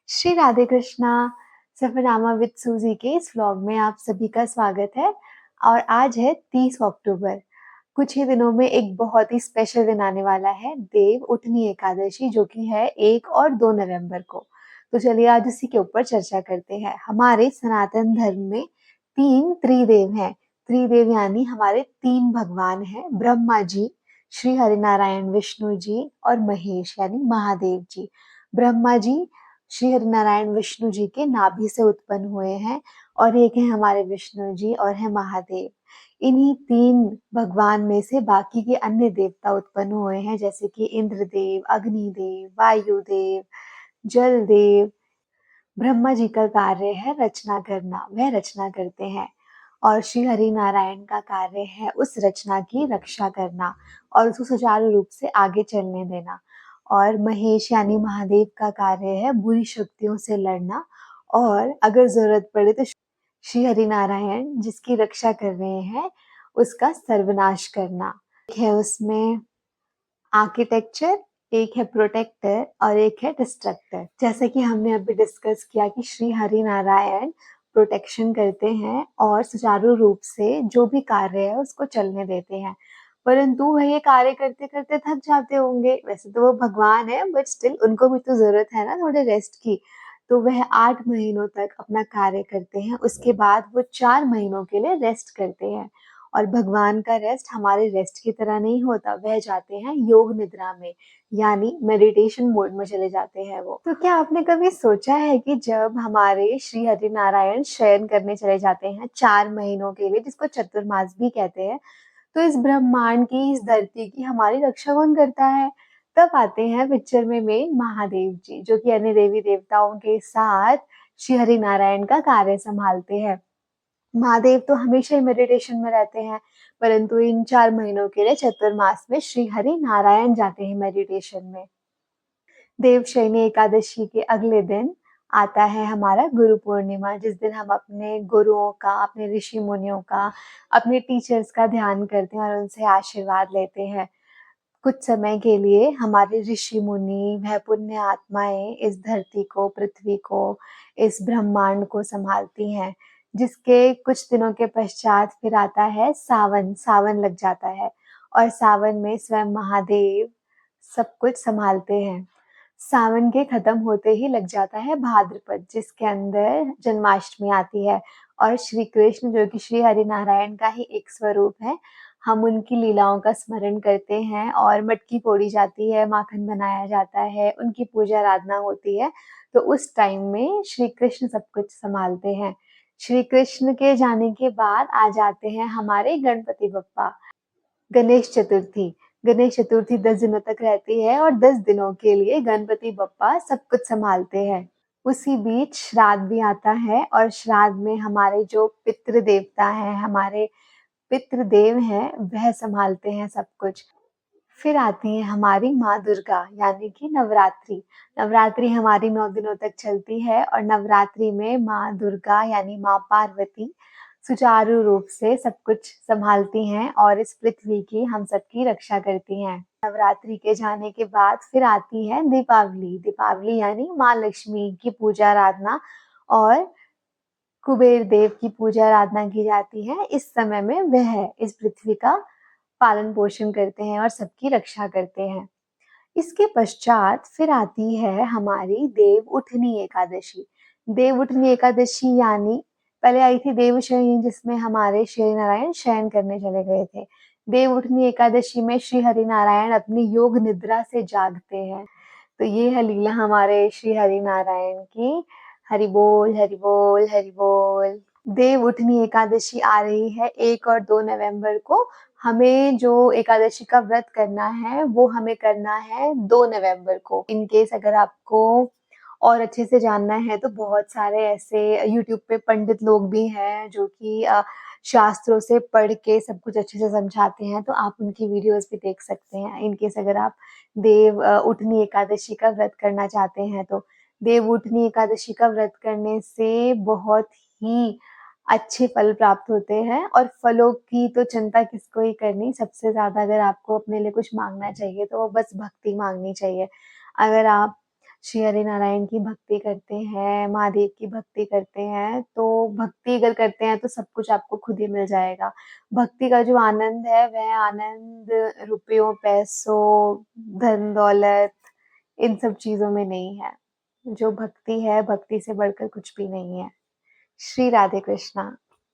Shri Radhe Krishna. Safarnama with सूजी के इस व्लॉग में आप सभी का स्वागत है। और आज है 30 अक्टूबर। कुछ ही दिनों में एक बहुत ही स्पेशल दिन आने वाला है, देव उठनी एकादशी, जो कि है 1 और 2 नवंबर को। तो चलिए आज इसी के ऊपर चर्चा करते हैं। हमारे सनातन धर्म में 3 त्रिदेव हैं। त्रिदेव यानी हमारे 3 भगवान हैं, ब्रह्मा जी, श्री हरिनारायण विष्णु जी और महेश यानी महादेव जी। ब्रह्मा जी श्री हरिनारायण विष्णु जी के नाभि से उत्पन्न हुए हैं और एक है हमारे विष्णु जी और है महादेव। इन्हीं 3 भगवान में से बाकी के अन्य देवता उत्पन्न हुए हैं, जैसे कि इंद्रदेव, अग्निदेव, वायुदेव, जलदेव। ब्रह्मा जी का कार्य है रचना करना, वह रचना करते हैं। और श्री हरि नारायण का कार्य है उस रचना की रक्षा करना और उसको सुचारू रूप से आगे चलने देना। और महेश यानी महादेव का कार्य है बुरी शक्तियों से लड़ना और अगर जरूरत पड़े तो श्री हरि नारायण जिसकी रक्षा कर रहे हैं उसका सर्वनाश करना। एक है उसमें आर्किटेक्चर, एक है प्रोटेक्टर और एक है डिस्ट्रक्टर। जैसे कि हमने अभी डिस्कस किया कि श्री हरि नारायण प्रोटेक्शन करते हैं और सुचारू रूप से जो भी कार्य है उसको चलने देते हैं, परंतु वह ये कार्य करते करते थक जाते होंगे। वैसे तो वो भगवान है बट स्टिल उनको भी तो जरूरत है ना थोड़े रेस्ट की। तो वह 8 महीनों तक अपना कार्य करते हैं, उसके बाद वो 4 महीनों के लिए रेस्ट करते हैं। और भगवान का रेस्ट हमारे रेस्ट की तरह नहीं होता, वह जाते हैं योग निद्रा में, यानी मेडिटेशन मोड में चले जाते हैं वो। तो क्या आपने कभी सोचा है कि जब हमारे श्री हरि नारायण शयन करने चले जाते हैं 4 महीनों के लिए, जिसको चतुर्मास भी कहते हैं, तो इस ब्रह्मांड की, इस धरती की हमारी रक्षा कौन करता है? तब आते हैं पिक्चर में मेन महादेव जी, जो कि अन्य देवी देवताओं के साथ श्री हरि नारायण का कार्य संभालते हैं। महादेव तो हमेशा ही मेडिटेशन में रहते हैं, परंतु इन 4 महीनों के लिए चतुर्मास में श्री हरि नारायण जाते हैं मेडिटेशन में। देवशयनी एकादशी के अगले दिन आता है हमारा गुरु पूर्णिमा, जिस दिन हम अपने गुरुओं का, अपने ऋषि मुनियों का, अपने टीचर्स का ध्यान करते हैं और उनसे आशीर्वाद लेते हैं। कुछ समय के लिए हमारे ऋषि मुनि, वह पुण्य आत्माएं इस धरती को, पृथ्वी को, इस ब्रह्मांड को संभालती हैं। जिसके कुछ दिनों के पश्चात फिर आता है सावन। सावन लग जाता है और सावन में स्वयं महादेव सब कुछ संभालते हैं। सावन के खत्म होते ही लग जाता है भाद्रपद, जिसके अंदर जन्माष्टमी आती है। और श्री कृष्ण, जो कि श्री हरि नारायण का ही एक स्वरूप है, हम उनकी लीलाओं का स्मरण करते हैं और मटकी फोड़ी जाती है, माखन बनाया जाता है, उनकी पूजा आराधना होती है। तो उस टाइम में श्री कृष्ण सब कुछ संभालते हैं। श्री कृष्ण के जाने के बाद आ जाते हैं हमारे गणपति बप्पा। गणेश चतुर्थी। गणेश चतुर्थी 10 दिनों तक रहती है और 10 दिनों के लिए गणपति बप्पा सब कुछ संभालते हैं। उसी बीच श्राद्ध भी आता है और श्राद्ध में हमारे जो पितृ देवता हैं, हमारे पितृदेव हैं, वह संभालते हैं सब कुछ। फिर आती है हमारी माँ दुर्गा, यानी कि नवरात्रि। नवरात्रि हमारी 9 दिनों तक चलती है और नवरात्रि में माँ दुर्गा यानी माँ पार्वती सुचारू रूप से सब कुछ संभालती हैं और इस पृथ्वी की, हम सबकी रक्षा करती हैं। नवरात्रि के जाने के बाद फिर आती है दीपावली। दीपावली यानी माँ लक्ष्मी की पूजा आराधना और कुबेर देव की पूजा आराधना की जाती है। इस समय में वह इस पृथ्वी का पालन पोषण करते हैं और सबकी रक्षा करते हैं। इसके पश्चात फिर आती है हमारी देव उठनी एकादशी। देव उठनी एकादशी यानी पहले आई थी देवशयनी, जिसमें हमारे श्री नारायण शयन करने चले गए थे। देव उठनी एकादशी में श्री हरि नारायण अपनी योग निद्रा से जागते हैं। तो ये है लीला हमारे श्री हरि नारायण की। हरि बोल, हरि बोल, हरि बोल। देव उठनी एकादशी आ रही है 1 और 2 नवंबर को। हमें जो एकादशी का व्रत करना है वो हमें करना है 2 नवंबर को। इन केस अगर आपको और अच्छे से जानना है तो बहुत सारे ऐसे यूट्यूब पे पंडित लोग भी हैं जो कि शास्त्रों से पढ़ के सब कुछ अच्छे से समझाते हैं, तो आप उनकी वीडियोस भी देख सकते हैं। इन केस अगर आप देव उठनी एकादशी का व्रत करना चाहते हैं तो। देव उठनी एकादशी का व्रत करने से बहुत ही अच्छे फल प्राप्त होते हैं और फलों की तो चिंता किसको ही करनी। सबसे ज्यादा अगर आपको अपने लिए कुछ मांगना चाहिए तो वो बस भक्ति मांगनी चाहिए। अगर आप श्री हरिनारायण की भक्ति करते हैं, महादेव की भक्ति करते हैं, तो भक्ति अगर करते हैं तो सब कुछ आपको खुद ही मिल जाएगा। भक्ति का जो आनंद है वह आनंद रुपयों, पैसों, धन-दौलत इन सब चीज़ों में नहीं है। जो भक्ति है, भक्ति से बढ़कर कुछ भी नहीं है। श्री राधे कृष्णा।